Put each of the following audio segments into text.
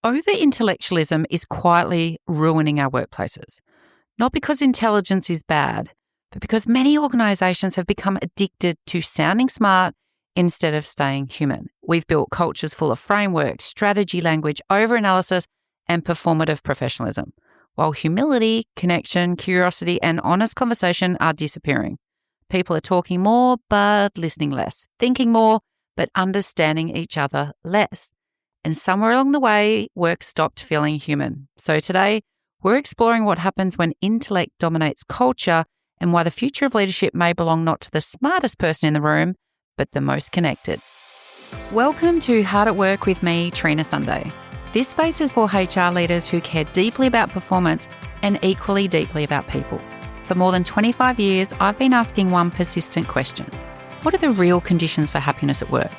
Over-intellectualism is quietly ruining our workplaces, not because intelligence is bad, but because many organisations have become addicted to sounding smart instead of staying human. We've built cultures full of frameworks, strategy language, over-analysis, and performative professionalism, while humility, connection, curiosity, and honest conversation are disappearing. People are talking more but listening less, thinking more but understanding each other less. And somewhere along the way, work stopped feeling human. So today, we're exploring what happens when intellect dominates culture and why the future of leadership may belong not to the smartest person in the room, but the most connected. Welcome to Hard at Work with me, Trina Sunday. This space is for HR leaders who care deeply about performance and equally deeply about people. For more than 25 years, I've been asking one persistent question. What are the real conditions for happiness at work?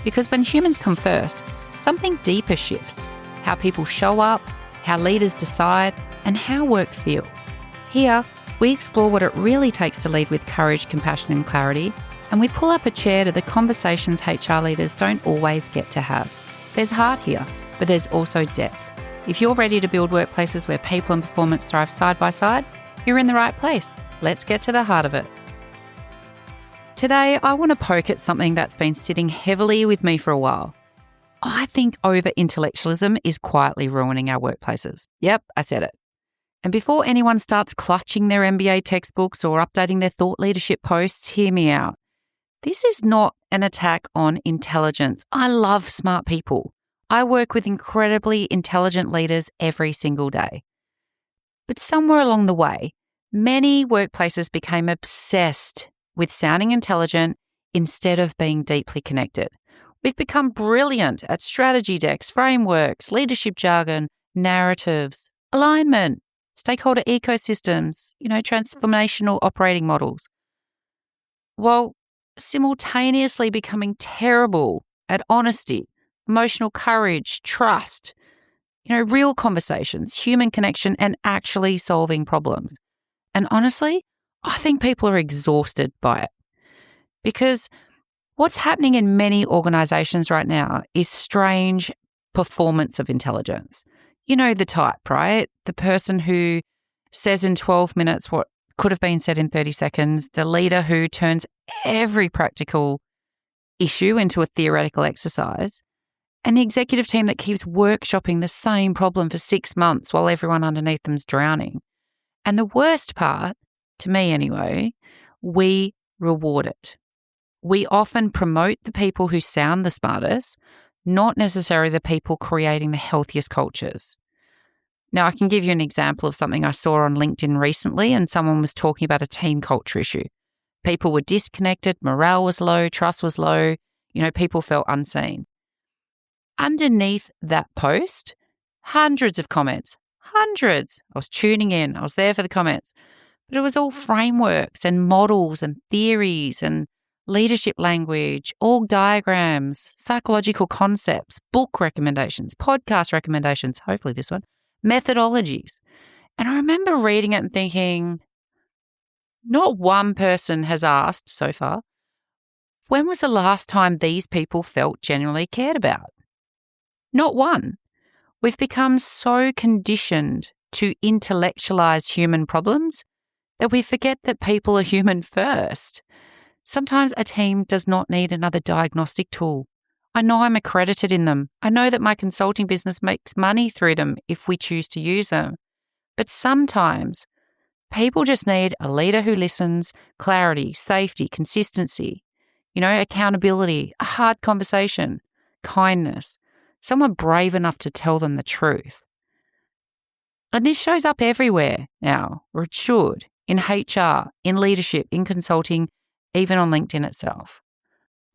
Because when humans come first, something deeper shifts. How people show up, how leaders decide, and how work feels. Here, we explore what it really takes to lead with courage, compassion, and clarity, and we pull up a chair to the conversations HR leaders don't always get to have. There's heart here, but there's also depth. If you're ready to build workplaces where people and performance thrive side by side, you're in the right place. Let's get to the heart of it. Today, I want to poke at something that's been sitting heavily with me for a while. I think over-intellectualism is quietly ruining our workplaces. Yep, I said it. And before anyone starts clutching their MBA textbooks or updating their thought leadership posts, hear me out. This is not an attack on intelligence. I love smart people. I work with incredibly intelligent leaders every single day. But somewhere along the way, many workplaces became obsessed with sounding intelligent instead of being deeply connected. We've become brilliant at strategy decks, frameworks, leadership jargon, narratives, alignment, stakeholder ecosystems, transformational operating models, while simultaneously becoming terrible at honesty, emotional courage, trust, real conversations, human connection, and actually solving problems. And honestly, I think people are exhausted by it because what's happening in many organizations right now is strange performance of intelligence. You know the type, right? The person who says in 12 minutes what could have been said in 30 seconds, the leader who turns every practical issue into a theoretical exercise, and the executive team that keeps workshopping the same problem for 6 months while everyone underneath them's drowning. And the worst part, to me anyway, we reward it. We often promote the people who sound the smartest, not necessarily the people creating the healthiest cultures. Now, I can give you an example of something I saw on LinkedIn recently, and someone was talking about a team culture issue. People were disconnected, morale was low, trust was low, people felt unseen. Underneath that post, hundreds of comments, hundreds. I was tuning in, I was there for the comments, but it was all frameworks and models and theories and leadership language, org diagrams, psychological concepts, book recommendations, podcast recommendations, hopefully this one, methodologies. And I remember reading it and thinking, not one person has asked so far, when was the last time these people felt genuinely cared about? Not one. We've become so conditioned to intellectualize human problems that we forget that people are human first. Sometimes a team does not need another diagnostic tool. I know I'm accredited in them. I know that my consulting business makes money through them if we choose to use them. But sometimes people just need a leader who listens, clarity, safety, consistency, accountability, a hard conversation, kindness, someone brave enough to tell them the truth. And this shows up everywhere now, or it should, in HR, in leadership, in consulting, even on LinkedIn itself.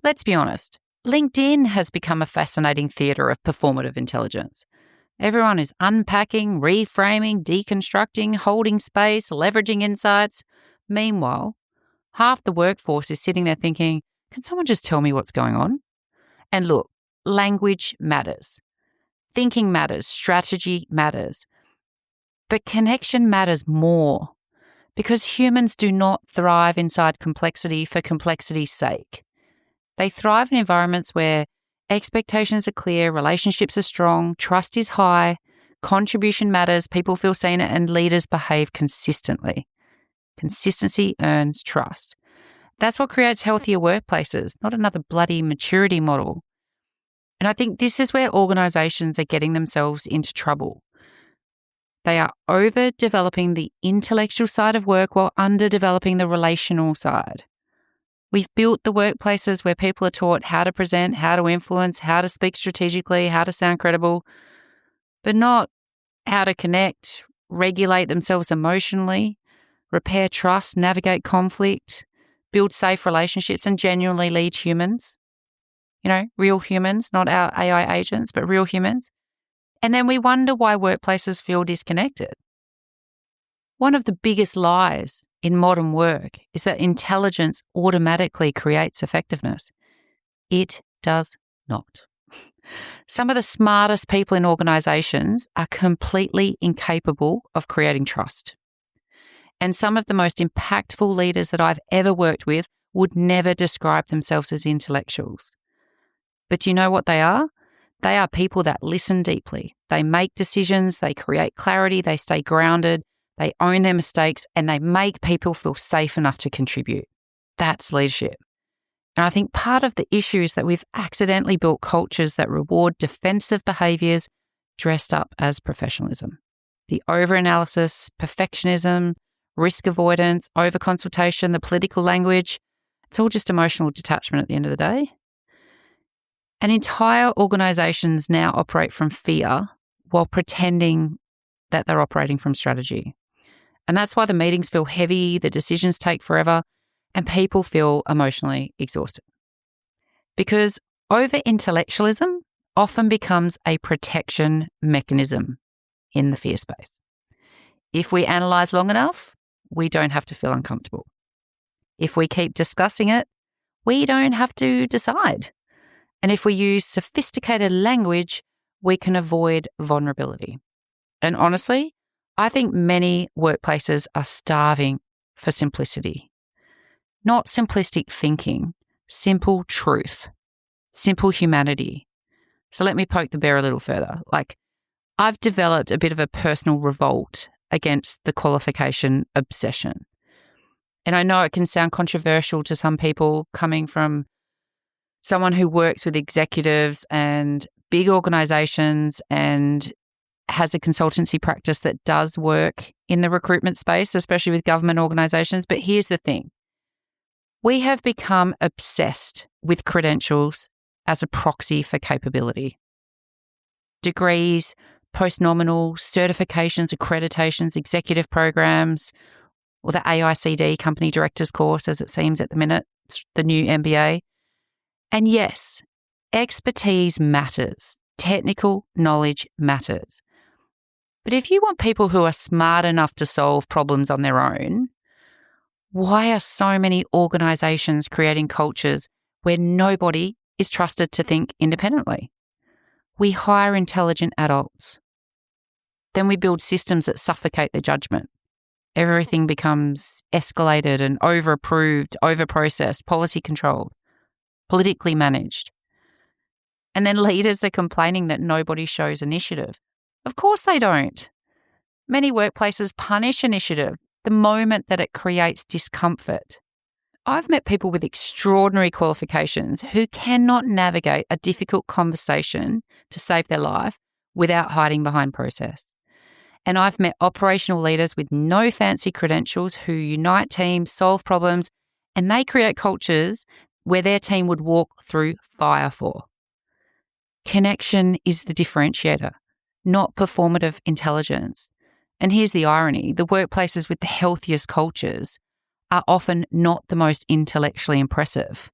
Let's be honest, LinkedIn has become a fascinating theatre of performative intelligence. Everyone is unpacking, reframing, deconstructing, holding space, leveraging insights. Meanwhile, half the workforce is sitting there thinking, can someone just tell me what's going on? And look, language matters. Thinking matters. Strategy matters. But connection matters more because humans do not thrive inside complexity for complexity's sake. They thrive in environments where Expectations are clear, relationships are strong, trust is high, contribution matters, people feel seen, and leaders behave consistently. Consistency earns trust. That's what creates healthier workplaces, not another bloody maturity model. And I think this is where organisations are getting themselves into trouble. They are overdeveloping the intellectual side of work while underdeveloping the relational side. We've built the workplaces where people are taught how to present, how to influence, how to speak strategically, how to sound credible, but not how to connect, regulate themselves emotionally, repair trust, navigate conflict, build safe relationships, and genuinely lead humans. Real humans, not our AI agents, but real humans. And then we wonder why workplaces feel disconnected. One of the biggest lies in modern work is that intelligence automatically creates effectiveness. It does not. Some of the smartest people in organisations are completely incapable of creating trust. And some of the most impactful leaders that I've ever worked with would never describe themselves as intellectuals. But do you know what they are? They are people that listen deeply. They make decisions, they create clarity, they stay grounded, they own their mistakes, and they make people feel safe enough to contribute. That's leadership. And I think part of the issue is that we've accidentally built cultures that reward defensive behaviours dressed up as professionalism. The over-analysis, perfectionism, risk avoidance, over-consultation, the political language, it's all just emotional detachment at the end of the day. And entire organisations now operate from fear while pretending that they're operating from strategy. And that's why the meetings feel heavy, the decisions take forever, and people feel emotionally exhausted. Because over-intellectualism often becomes a protection mechanism in the fear space. If we analyse long enough, we don't have to feel uncomfortable. If we keep discussing it, we don't have to decide. And if we use sophisticated language, we can avoid vulnerability. And honestly, I think many workplaces are starving for simplicity. Not simplistic thinking, simple truth, simple humanity. So let me poke the bear a little further. I've developed a bit of a personal revolt against the qualification obsession. And I know it can sound controversial to some people coming from someone who works with executives and big organizations and has a consultancy practice that does work in the recruitment space, especially with government organizations. But here's the thing. We have become obsessed with credentials as a proxy for capability. Degrees, post-nominal, certifications, accreditations, executive programs, or the AICD company directors course, as it seems at the minute, it's the new MBA. And yes, expertise matters. Technical knowledge matters. But if you want people who are smart enough to solve problems on their own, why are so many organisations creating cultures where nobody is trusted to think independently? We hire intelligent adults. Then we build systems that suffocate their judgment. Everything becomes escalated and over-approved, over-processed, policy-controlled, politically managed. And then leaders are complaining that nobody shows initiative. Of course they don't. Many workplaces punish initiative the moment that it creates discomfort. I've met people with extraordinary qualifications who cannot navigate a difficult conversation to save their life without hiding behind process. And I've met operational leaders with no fancy credentials who unite teams, solve problems, and they create cultures where their team would walk through fire for. Connection is the differentiator, not performative intelligence. And here's the irony, the workplaces with the healthiest cultures are often not the most intellectually impressive.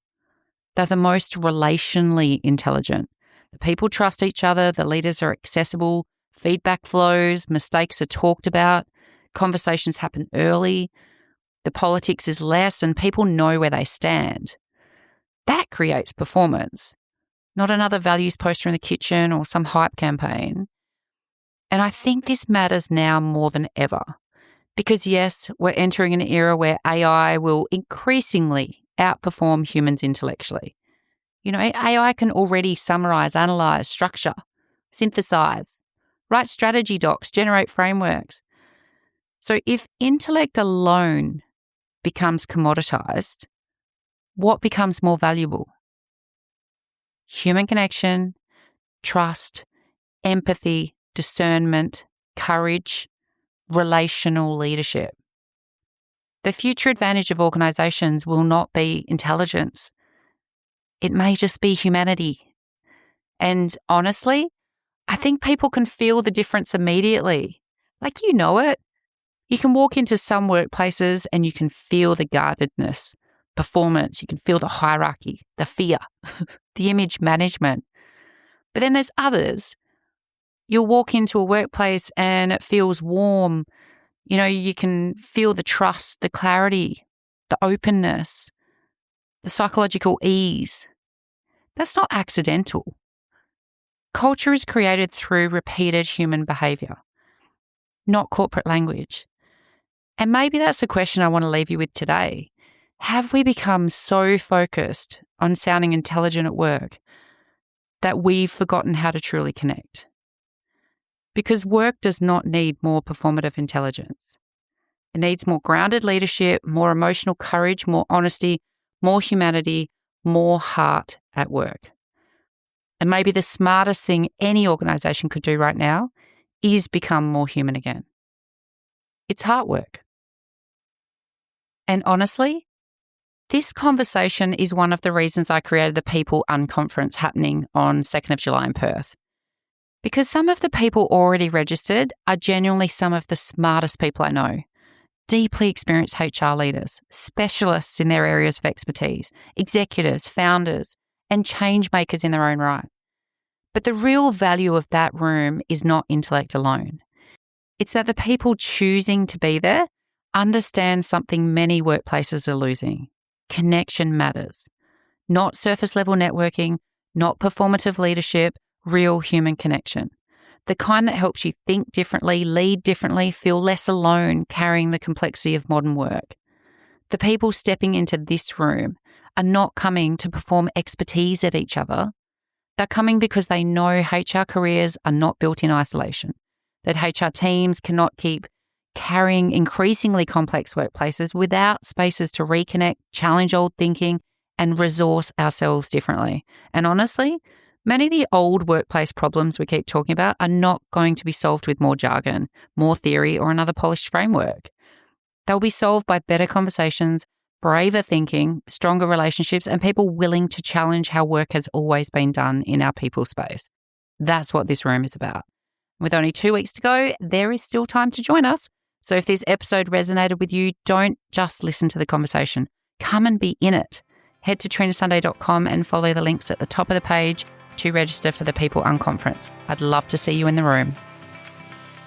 They're the most relationally intelligent. The people trust each other, the leaders are accessible, feedback flows, mistakes are talked about, conversations happen early, the politics is less, and people know where they stand. That creates performance, not another values poster in the kitchen or some hype campaign. And I think this matters now more than ever because, yes, we're entering an era where AI will increasingly outperform humans intellectually. AI can already summarize, analyze, structure, synthesize, write strategy docs, generate frameworks. So if intellect alone becomes commoditized, what becomes more valuable? Human connection, trust, empathy, discernment, courage, relational leadership. The future advantage of organizations will not be intelligence. It may just be humanity. And honestly, I think people can feel the difference immediately. Like, you know it. You can walk into some workplaces and you can feel the guardedness, performance. You can feel the hierarchy, the fear, the image management. But then there's others. You'll walk into a workplace and it feels warm. You can feel the trust, the clarity, the openness, the psychological ease. That's not accidental. Culture is created through repeated human behaviour, not corporate language. And maybe that's the question I want to leave you with today. Have we become so focused on sounding intelligent at work that we've forgotten how to truly connect? Because work does not need more performative intelligence. It needs more grounded leadership, more emotional courage, more honesty, more humanity, more heart at work. And maybe the smartest thing any organisation could do right now is become more human again. It's heart work. And honestly, this conversation is one of the reasons I created the People Unconference happening on 2nd of July in Perth. Because some of the people already registered are genuinely some of the smartest people I know. Deeply experienced HR leaders, specialists in their areas of expertise, executives, founders, and change makers in their own right. But the real value of that room is not intellect alone. It's that the people choosing to be there understand something many workplaces are losing. Connection matters. Not surface level networking, not performative leadership, real human connection. The kind that helps you think differently, lead differently, feel less alone carrying the complexity of modern work. The people stepping into this room are not coming to perform expertise at each other. They're coming because they know HR careers are not built in isolation, that HR teams cannot keep carrying increasingly complex workplaces without spaces to reconnect, challenge old thinking, and resource ourselves differently. And honestly, many of the old workplace problems we keep talking about are not going to be solved with more jargon, more theory, or another polished framework. They'll be solved by better conversations, braver thinking, stronger relationships, and people willing to challenge how work has always been done in our people space. That's what this room is about. With only 2 weeks to go, there is still time to join us. So if this episode resonated with you, don't just listen to the conversation. Come and be in it. Head to trinasunday.com and follow the links at the top of the page to register for the People Unconference. I'd love to see you in the room.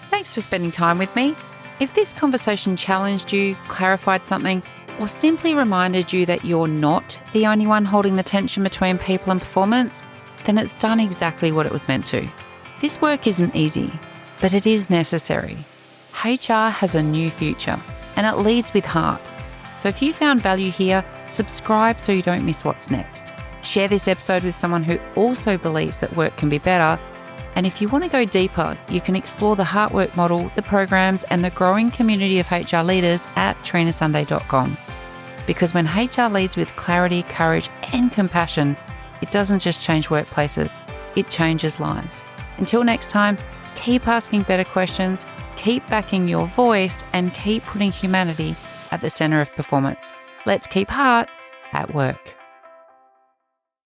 Thanks for spending time with me. If this conversation challenged you, clarified something, or simply reminded you that you're not the only one holding the tension between people and performance, then it's done exactly what it was meant to. This work isn't easy, but it is necessary. HR has a new future, and it leads with heart. So if you found value here, subscribe so you don't miss what's next. Share this episode with someone who also believes that work can be better. And if you want to go deeper, you can explore the Heart Work model, the programs, and the growing community of HR leaders at trinasunday.com. Because when HR leads with clarity, courage, and compassion, it doesn't just change workplaces, it changes lives. Until next time, keep asking better questions, keep backing your voice, and keep putting humanity at the center of performance. Let's keep heart at work.